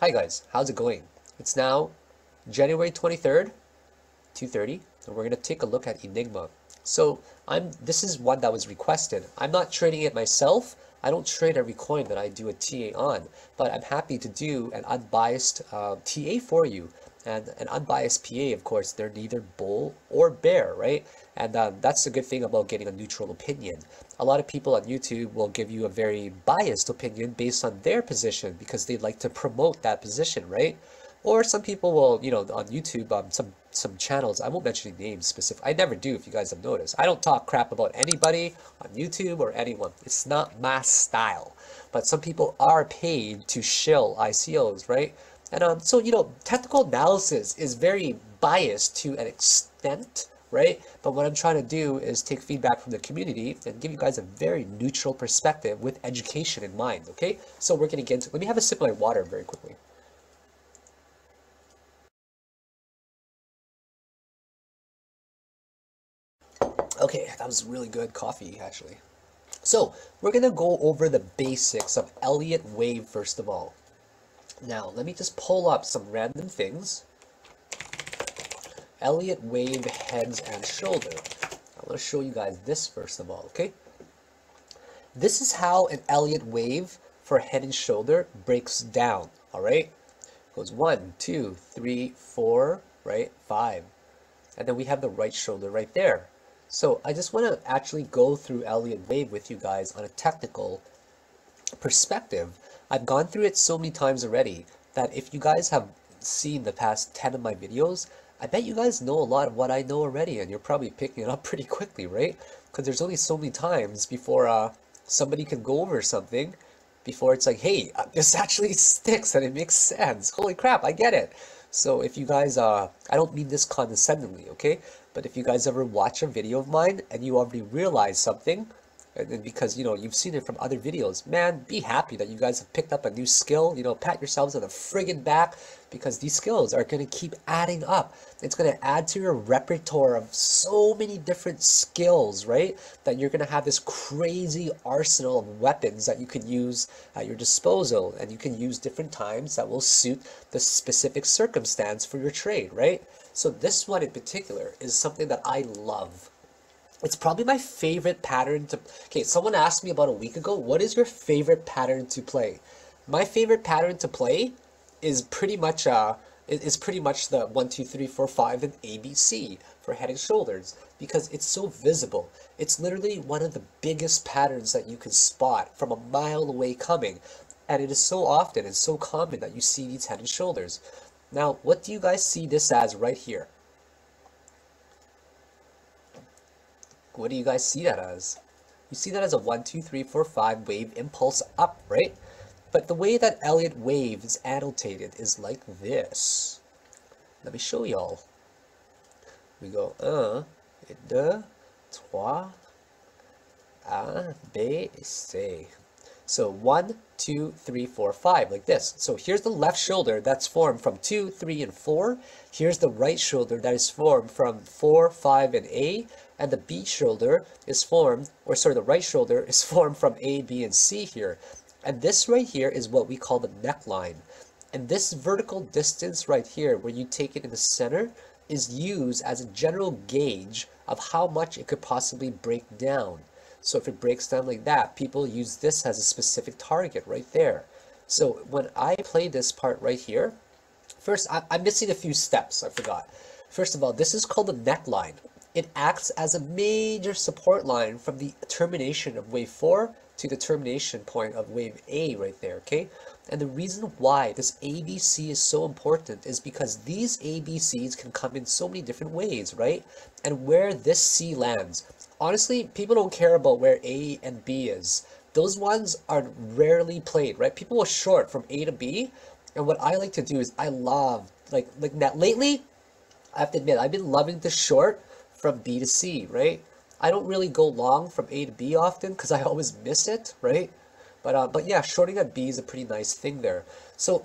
Hi guys, how's it going? It's now January 23rd, 2:30, and we're going to take a look at Enigma. So this is one that was requested. I'm not trading it myself. I don't trade every coin that I do a TA on, but I'm happy to do an unbiased TA for you. And an unbiased PA, of course, they're neither bull or bear, right? And that's the good thing about getting a neutral opinion. A lot of people on YouTube will give you a very biased opinion based on their position because they like to promote that position, right? Or some people will, on YouTube, some channels, I won't mention any names specific. I never do, if you guys have noticed. I don't talk crap about anybody on YouTube or anyone. It's not my style. But some people are paid to shill ICOs, right? And so, technical analysis is very biased to an extent, right? But what I'm trying to do is take feedback from the community and give you guys a very neutral perspective with education in mind, okay? So we're going to get into, let me have a sip of my water very quickly. Okay, that was really good coffee, actually. So we're going to go over the basics of Elliott wave first of all. Now, let me just pull up some random things. Elliott wave heads and shoulder. I want to show you guys this first of all, okay? This is how an Elliott wave for head and shoulder breaks down, all right? It goes 1, 2, 3, 4, right? 5. And then we have the right shoulder right there. So I just want to actually go through Elliott wave with you guys on a technical perspective. I've gone through it so many times already that if you guys have seen the past 10 of my videos, I bet you guys know a lot of what I know already, and you're probably picking it up pretty quickly, right? Because there's only so many times before somebody can go over something before it's like, hey, this actually sticks and it makes sense. Holy crap, I get it. So if you guys, I don't mean this condescendingly, okay? But if you guys ever watch a video of mine and you already realize something, and then because, you've seen it from other videos, man, be happy that you guys have picked up a new skill. Pat yourselves on the friggin' back because these skills are going to keep adding up. It's going to add to your repertoire of so many different skills, right? That you're going to have this crazy arsenal of weapons that you can use at your disposal, and you can use different times that will suit the specific circumstance for your trade, right? So this one in particular is something that I love. It's probably my favorite pattern to... Okay, someone asked me about a week ago, what is your favorite pattern to play? My favorite pattern to play is pretty much the 1, 2, 3, 4, 5 and ABC for head and shoulders because it's so visible. It's literally one of the biggest patterns that you can spot from a mile away coming, and it is so often and so common that you see these head and shoulders. Now, what do you guys see this as right here? What do you guys see that as? You see that as a 1, 2, 3, 4, 5 wave impulse up, right? But the way that Elliott wave is annotated is like this. Let me show y'all. We go 1, 2, 3, A, B, C. So 1, 2, 3, 4, 5, like this. So here's the left shoulder that's formed from 2, 3, and 4. Here's the right shoulder that is formed from 4, 5, and A. And the B shoulder is formed, the right shoulder is formed from A, B, and C here. And this right here is what we call the neckline. And this vertical distance right here, where you take it in the center, is used as a general gauge of how much it could possibly break down. So if it breaks down like that, people use this as a specific target right there. So when I play this part right here, first, I'm missing a few steps, I forgot. First of all, this is called the neckline. It acts as a major support line from the termination of wave 4 to the termination point of wave A right there, okay? And the reason why this ABC is so important is because these ABCs can come in so many different ways, right? And where this C lands, honestly, people don't care about where A and B is. Those ones are rarely played, right? People will short from A to B, and what I like to do is I love, like that lately, I have to admit, I've been loving to short from B to C, right? I don't really go long from A to B often because I always miss it, right? But yeah, shorting at B is a pretty nice thing there. So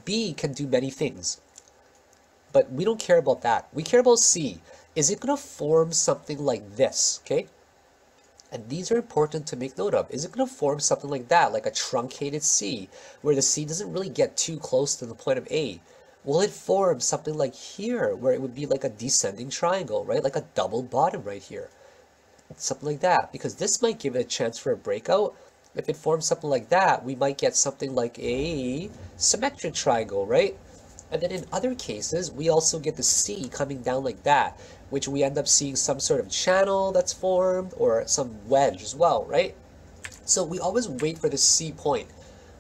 B can do many things, but we don't care about that. We care about C. Is it going to form something like this, okay? And these are important to make note of. Is it going to form something like that, like a truncated C, where the C doesn't really get too close to the point of A? Will it form something like here, where it would be like a descending triangle, right? Like a double bottom right here. Something like that, because this might give it a chance for a breakout. If it forms something like that, we might get something like a symmetric triangle, right? And then in other cases, we also get the C coming down like that, which we end up seeing some sort of channel that's formed or some wedge as well, right? So we always wait for the C point.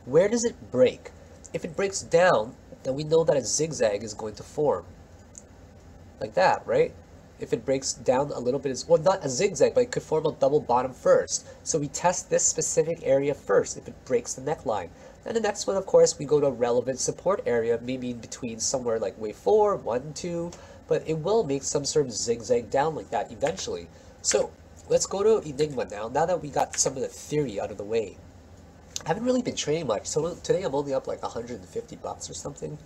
Where does it break? If it breaks down, then we know that a zigzag is going to form. Like that, right? If it breaks down a little bit, well, not a zigzag, but it could form a double bottom first. So we test this specific area first if it breaks the neckline. And the next one, of course, we go to a relevant support area, maybe in between somewhere like wave 4, 1, 2, but it will make some sort of zigzag down like that eventually. So let's go to Enigma now that we got some of the theory out of the way. I haven't really been trading much, so today I'm only up like 150 bucks or something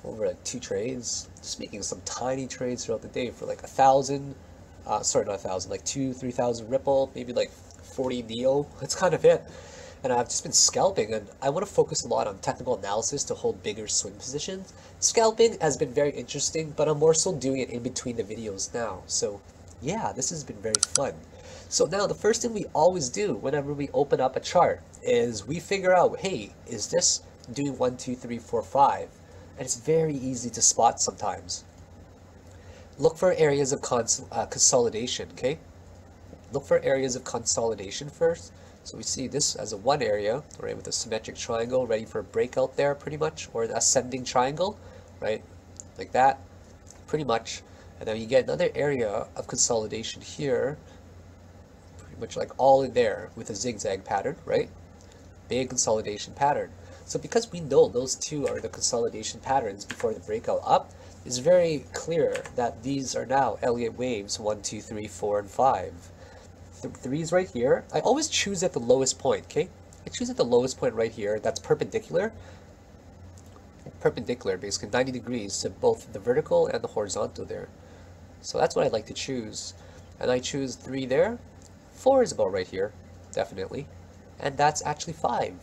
over like 2 trades, just making some tiny trades throughout the day for like 1,000, sorry, not 1,000, like 2,000-3,000 Ripple, maybe like 40 Neo. That's kind of it. And I've just been scalping, and I want to focus a lot on technical analysis to hold bigger swing positions. Scalping has been very interesting, but I'm more so doing it in between the videos now. So yeah, this has been very fun. So now the first thing we always do whenever we open up a chart is we figure out, hey, is this doing 1, 2, 3, 4, 5? And it's very easy to spot sometimes. Look for areas of consolidation, okay? Look for areas of consolidation first. So we see this as a one area, right, with a symmetric triangle ready for a breakout there pretty much, or an ascending triangle, right, like that, pretty much. And then you get another area of consolidation here, pretty much like all in there with a zigzag pattern, right? Big consolidation pattern. So because we know those two are the consolidation patterns before the breakout up, it's very clear that these are now Elliott waves 1, 2, 3, 4, and 5. Threes right here. I always choose at the lowest point, okay? I choose at the lowest point right here that's perpendicular, basically 90 degrees to both the vertical and the horizontal there. So that's what I like to choose. And I choose 3 there. 4 is about right here, definitely. And that's actually 5.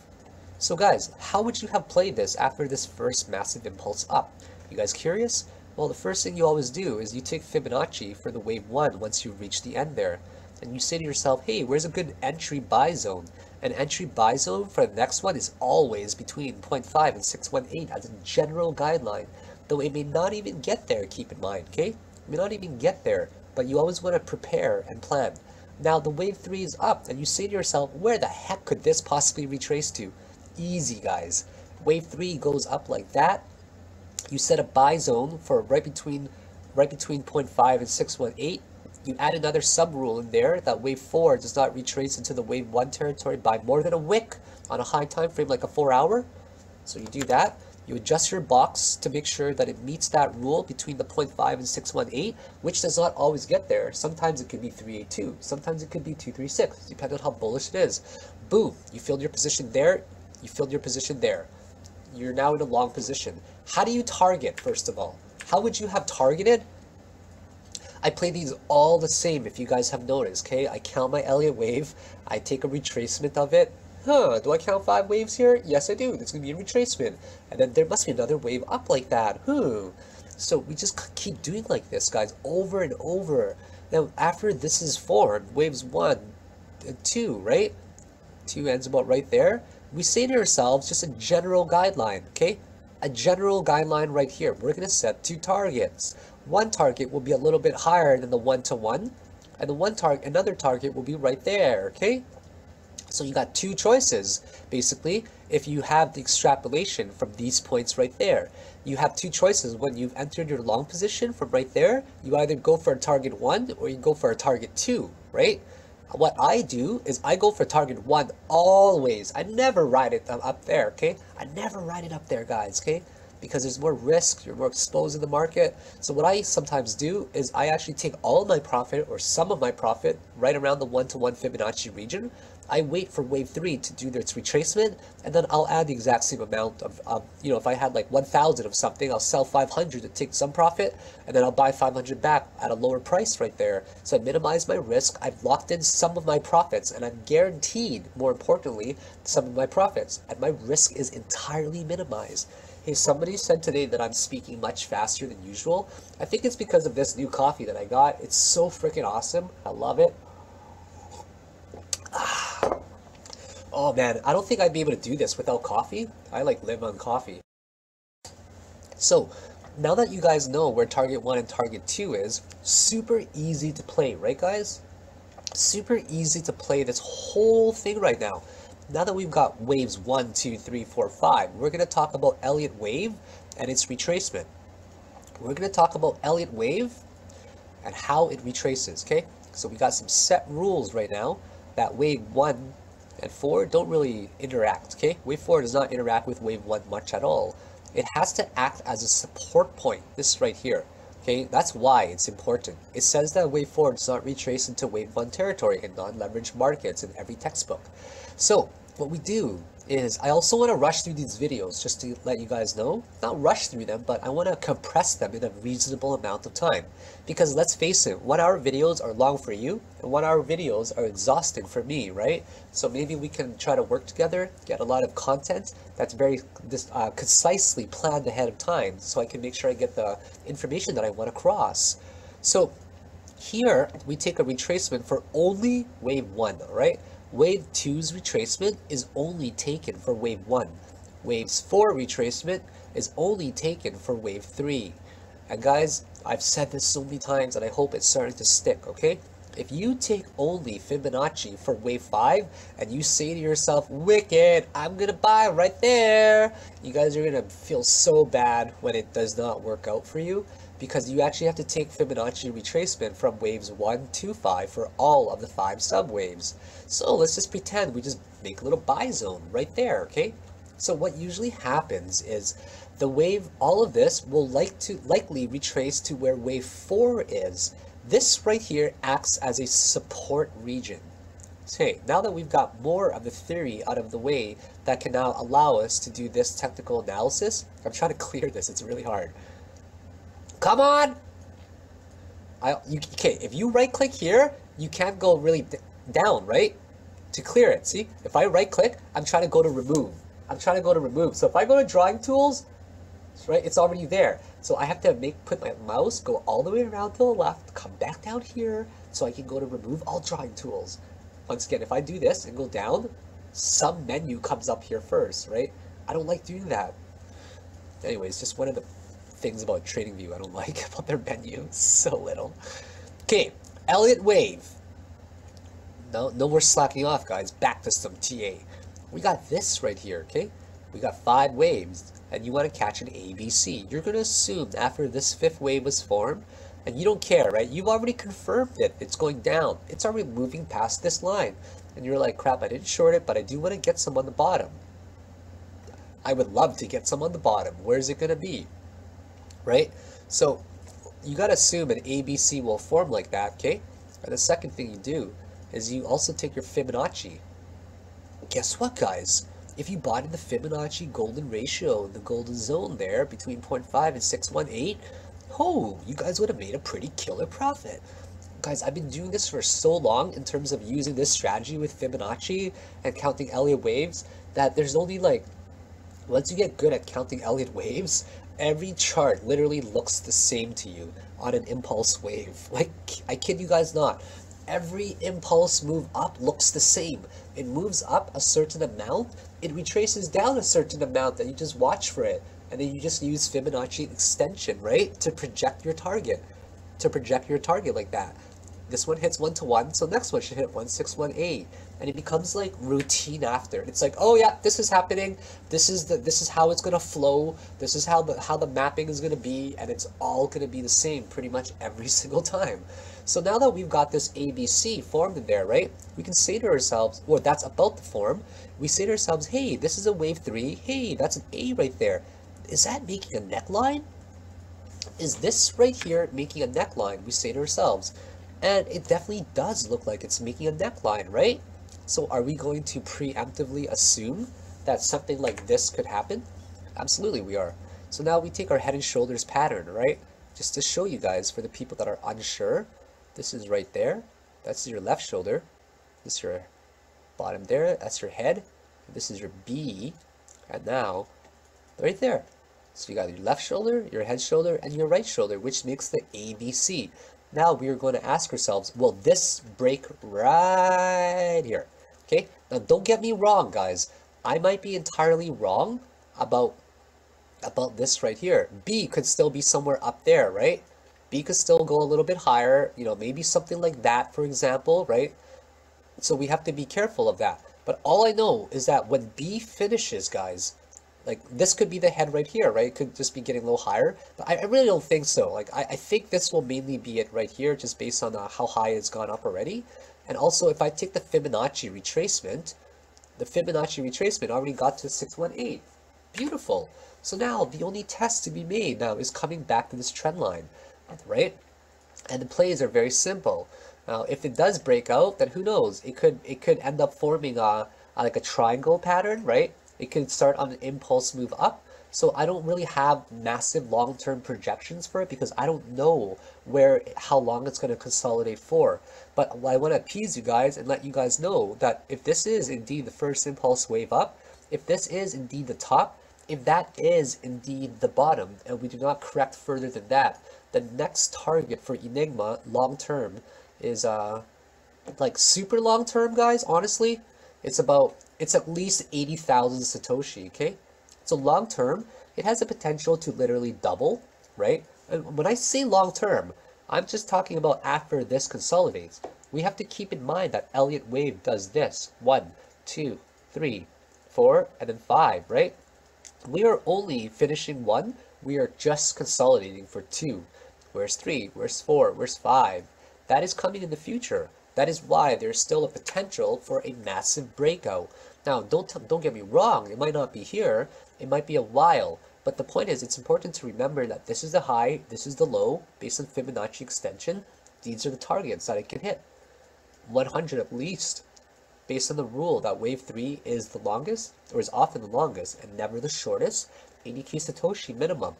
So guys, how would you have played this after this first massive impulse up? You guys curious? Well, the first thing you always do is you take Fibonacci for the wave 1 once you reach the end there. And you say to yourself, hey, where's a good entry buy zone? An entry buy zone for the next one is always between 0.5 and 618 as a general guideline. Though it may not even get there, keep in mind, okay? It may not even get there, but you always want to prepare and plan. Now the wave 3 is up, and you say to yourself, where the heck could this possibly retrace to? Easy, guys. Wave 3 goes up like that. You set a buy zone for right between 0.5 and 618. You add another sub rule in there that wave 4 does not retrace into the wave 1 territory by more than a wick on a high time frame like a 4-hour. So you do that. You adjust your box to make sure that it meets that rule between the 0.5 and 618, which does not always get there. Sometimes it could be 382. Sometimes it could be 236, depending on how bullish it is. Boom, you filled your position there. You filled your position there. You're now in a long position. How do you target, first of all? How would you have targeted? I play these all the same, if you guys have noticed, okay? I count my Elliott wave. I take a retracement of it. Do I count 5 waves here? Yes, I do. There's going to be a retracement. And then there must be another wave up like that. So we just keep doing like this, guys, over and over. Now, after this is formed, waves 1 and 2, right? 2 ends about right there. We say to ourselves, just a general guideline, okay? A general guideline right here. We're going to set 2 targets. One target will be a little bit higher than the 1-to-1, and the another target will be right there, okay? So you got 2 choices, basically, if you have the extrapolation from these points right there. You have 2 choices when you've entered your long position from right there. You either go for a target 1 or you go for a target 2, right? What I do is I go for target 1 always. I never ride it up there, okay? I never ride it up there, guys, okay? Because there's more risk, you're more exposed in the market. So what I sometimes do is I actually take all of my profit or some of my profit right around the 1-to-1 Fibonacci region, I wait for wave 3 to do its retracement, and then I'll add the exact same amount of, you know, if I had like 1,000 of something, I'll sell 500 to take some profit, and then I'll buy 500 back at a lower price right there. So I minimize my risk, I've locked in some of my profits, and I'm guaranteed, more importantly, some of my profits, and my risk is entirely minimized. Hey, somebody said today that I'm speaking much faster than usual. I think it's because of this new coffee that I got. It's so freaking awesome. I love it. Oh man, I don't think I'd be able to do this without coffee. I like live on coffee. So, now that you guys know where target 1 and target 2 is, super easy to play, right guys? Super easy to play this whole thing right now. Now that we've got waves 1, 2, 3, 4, 5, we're going to talk about Elliott wave and its retracement. We're going to talk about Elliott wave and how it retraces, okay? So we got some set rules right now that wave 1 and 4 don't really interact, okay? Wave 4 does not interact with wave 1 much at all. It has to act as a support point, this right here. Okay, that's why it's important. It says that wave 4 does not retrace into wave 1 territory in non-leveraged markets in every textbook. So what we do is, I also want to rush through these videos just to let you guys know, not rush through them, but I want to compress them in a reasonable amount of time. Because let's face it, 1 hour videos are long for you, and 1 hour videos are exhausting for me, right? So maybe we can try to work together, get a lot of content that's very concisely planned ahead of time, so I can make sure I get the information that I want across. So here, we take a retracement for only wave 1, right? Wave 2's retracement is only taken for wave 1. Wave's 4 retracement is only taken for wave 3. And guys, I've said this so many times and I hope it's starting to stick, okay? If you take only Fibonacci for wave 5 and you say to yourself, wicked, I'm gonna buy right there, you guys are gonna feel so bad when it does not work out for you, because you actually have to take Fibonacci retracement from waves 1 to 5 for all of the 5 subwaves. So let's just pretend we just make a little buy zone right there, okay? So what usually happens is the wave, all of this will likely retrace to where wave 4 is. This right here acts as a support region. Okay, now that we've got more of the theory out of the way that can now allow us to do this technical analysis, I'm trying to clear this, it's really hard. Come on! Okay, if you right click here, you can't go really down, right? To clear it, see? If I right click, I'm trying to go to remove. I'm trying to go to remove. So if I go to drawing tools, right, it's already there. So I have to put my mouse, go all the way around to the left, come back down here, so I can go to remove all drawing tools. Once again, if I do this and go down, some menu comes up here first, right? I don't like doing that. Anyways, just one of the things about TradingView I don't like about their menu. So little. Okay, Elliott wave. No more slacking off, guys. Back to some TA. We got this right here, okay? We got 5 waves, and you want to catch an ABC. You're going to assume after this 5th wave was formed, and you don't care, right? You've already confirmed it. It's going down. It's already moving past this line. And you're like, crap, I didn't short it, but I do want to get some on the bottom. I would love to get some on the bottom. Where's it going to be? Right? So you got to assume an ABC will form like that, okay? And the second thing you do is you also take your Fibonacci. Guess what, guys? If you bought in the Fibonacci golden ratio, the golden zone there between 0.5 and 618, oh, you guys would have made a pretty killer profit. Guys, I've been doing this for so long in terms of using this strategy with Fibonacci and counting Elliott waves that there's only like, once you get good at counting Elliott waves, every chart literally looks the same to you on an impulse wave. Like, I kid you guys not. Every impulse move up looks the same. It moves up a certain amount, it retraces down a certain amount that you just watch for it. And then you just use Fibonacci extension, right? To project your target. To project your target like that. This one hits 1-to-1, so next one should hit 1-6-1-8. And it becomes like routine after. It's like, oh yeah, this is happening. This is how it's gonna flow. This is how the mapping is gonna be, and it's all gonna be the same pretty much every single time. So now that we've got this ABC formed in there, right? We can say to ourselves, or that's about to form. We say to ourselves, hey, this is a wave 3. Hey, that's an A right there. Is that making a neckline? Is this right here making a neckline? We say to ourselves. And it definitely does look like it's making a neckline, right? So are we going to preemptively assume that something like this could happen? Absolutely we are. So now we take our head and shoulders pattern, right? Just to show you guys, for the people that are unsure, this is right there. That's your left shoulder. This is your bottom there. That's your head. This is your B. And now, right there. So you got your left shoulder, your head shoulder, and your right shoulder, which makes the ABC. Now we are going to ask ourselves, will this break right here? Okay, now don't get me wrong, guys. I might be entirely wrong about this right here. B could still be somewhere up there, right? B could still go a little bit higher, you know, maybe something like that, for example, right? So we have to be careful of that. But all I know is that when B finishes, guys, like this could be the head right here, right? It could just be getting a little higher, but I really don't think so. Like I think this will mainly be it right here, just based on how high it's gone up already. And also, if I take the Fibonacci retracement, already got to 618. Beautiful. So now the only test to be made now is coming back to this trend line, right? And the plays are very simple. Now, if it does break out, then who knows? It could end up forming like a triangle pattern, right? It could start on an impulse move up. So I don't really have massive long-term projections for it because I don't know how long it's going to consolidate for. But I want to appease you guys and let you guys know that if this is indeed the first impulse wave up, if this is indeed the top, if that is indeed the bottom, and we do not correct further than that, the next target for Enigma long-term is like super long-term, guys. Honestly, it's at least 80,000 Satoshi, okay? So long-term, it has the potential to literally double, right? And when I say long-term, I'm just talking about after this consolidates. We have to keep in mind that Elliott wave does this: 1, 2, 3, 4, and then 5, right? We are only finishing 1. We are just consolidating for 2. Where's 3? Where's 4? Where's 5? That is coming in the future. That is why there's still a potential for a massive breakout. Now, don't get me wrong. It might not be here. It might be a while. But the point is, it's important to remember that this is the high, this is the low, based on Fibonacci extension. These are the targets that it can hit. 100 at least, based on the rule that wave 3 is the longest, or is often the longest, and never the shortest. 80k Satoshi minimum.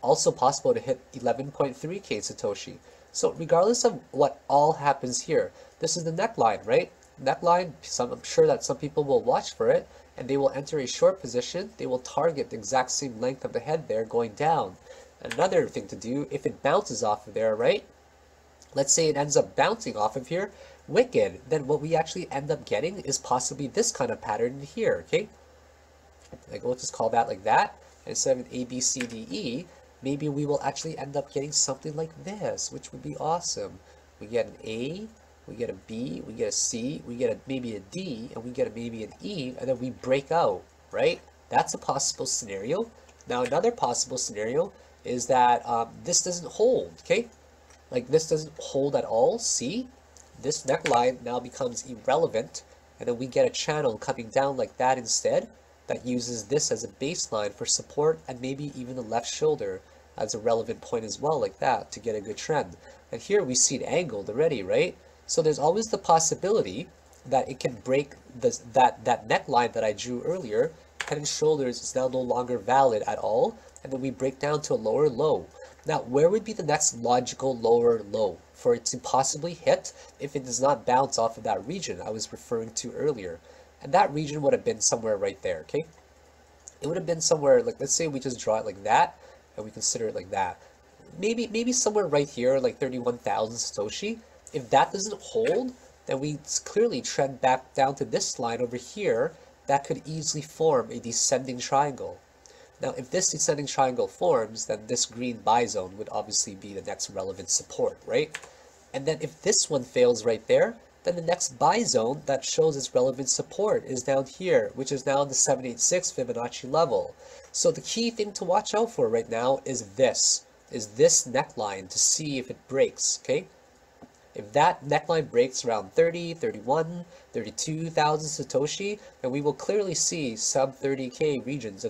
Also possible to hit 11.3k Satoshi. So regardless of what all happens here, this is the neckline, right? Neckline, I'm sure that some people will watch for it, and they will enter a short position. They will target the exact same length of the head there going down. Another thing to do, if it bounces off of there, right? Let's say it ends up bouncing off of here, wicked, then what we actually end up getting is possibly this kind of pattern here, okay? Like, we'll just call that like that. And instead of an A, B, C, D, E, maybe we will actually end up getting something like this, which would be awesome. We get an A, we get a B, we get a C, we get maybe a D, and we get maybe an E, and then we break out, right? That's a possible scenario. Now, another possible scenario is that this doesn't hold, okay? Like, this doesn't hold at all. See? This neckline now becomes irrelevant, and then we get a channel coming down like that instead that uses this as a baseline for support, and maybe even the left shoulder as a relevant point as well, like that, to get a good trend. And here we see it angled already, right? So there's always the possibility that it can break that neckline that I drew earlier. Head and shoulders is now no longer valid at all, and then we break down to a lower low. Now, where would be the next logical lower low for it to possibly hit if it does not bounce off of that region I was referring to earlier? And that region would have been somewhere right there, okay? It would have been somewhere, like, let's say we just draw it like that, and we consider it like that. Maybe somewhere right here, like 31,000 Satoshi. If that doesn't hold, then we clearly trend back down to this line over here that could easily form a descending triangle. Now, if this descending triangle forms, then this green buy zone would obviously be the next relevant support, right? And then if this one fails right there, then the next buy zone that shows its relevant support is down here, which is now the 786 Fibonacci level. So the key thing to watch out for right now is this neckline to see if it breaks, okay? If that neckline breaks around 30, 31, 32,000 Satoshi, then we will clearly see sub 30k regions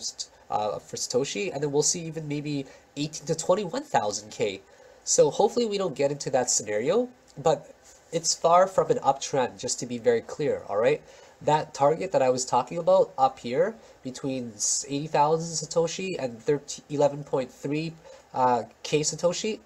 for Satoshi, and then we'll see even maybe 18 to 21,000 K. So hopefully we don't get into that scenario, but it's far from an uptrend, just to be very clear, all right? That target that I was talking about up here between 80,000 Satoshi and 11.3 K Satoshi,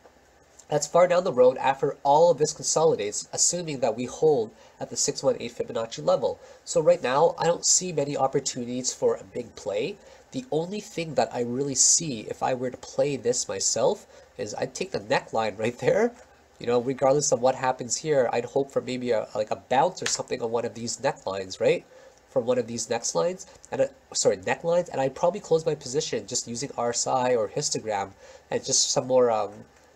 that's far down the road after all of this consolidates, assuming that we hold at the 618 Fibonacci level. So right now, I don't see many opportunities for a big play. The only thing that I really see if I were to play this myself is I'd take the neckline right there. You know, regardless of what happens here, I'd hope for maybe like a bounce or something on one of these necklines, right? From one of these necklines, and necklines, and I'd probably close my position just using RSI or histogram and just some more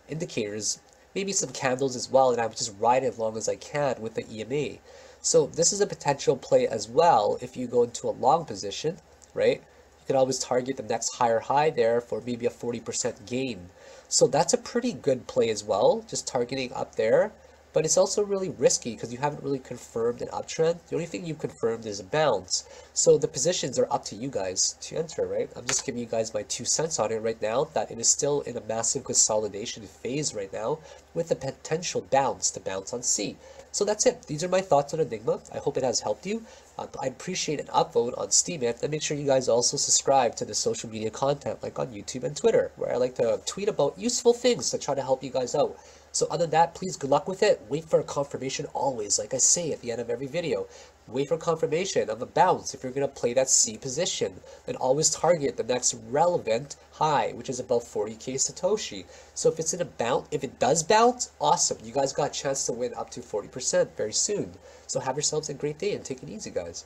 indicators, maybe some candles as well, and I would just ride it as long as I can with the EMA. So this is a potential play as well if you go into a long position, right? You can always target the next higher high there for maybe a 40% gain. So that's a pretty good play as well, just targeting up there. But it's also really risky because you haven't really confirmed an uptrend. The only thing you've confirmed is a bounce. So the positions are up to you guys to enter, right? I'm just giving you guys my 2 cents on it right now, that it is still in a massive consolidation phase right now with the potential bounce to bounce on C. So that's it. These are my thoughts on Enigma. I hope it has helped you. I'd appreciate an upvote on Steemit, and make sure you guys also subscribe to the social media content like on YouTube and Twitter, where I like to tweet about useful things to try to help you guys out. So other than that, please good luck with it. Wait for a confirmation always, like I say at the end of every video. Wait for confirmation of a bounce if you're going to play that C position. And always target the next relevant high, which is about 40K Satoshi. So if it's in a bounce, if it does bounce, awesome. You guys got a chance to win up to 40% very soon. So have yourselves a great day and take it easy, guys.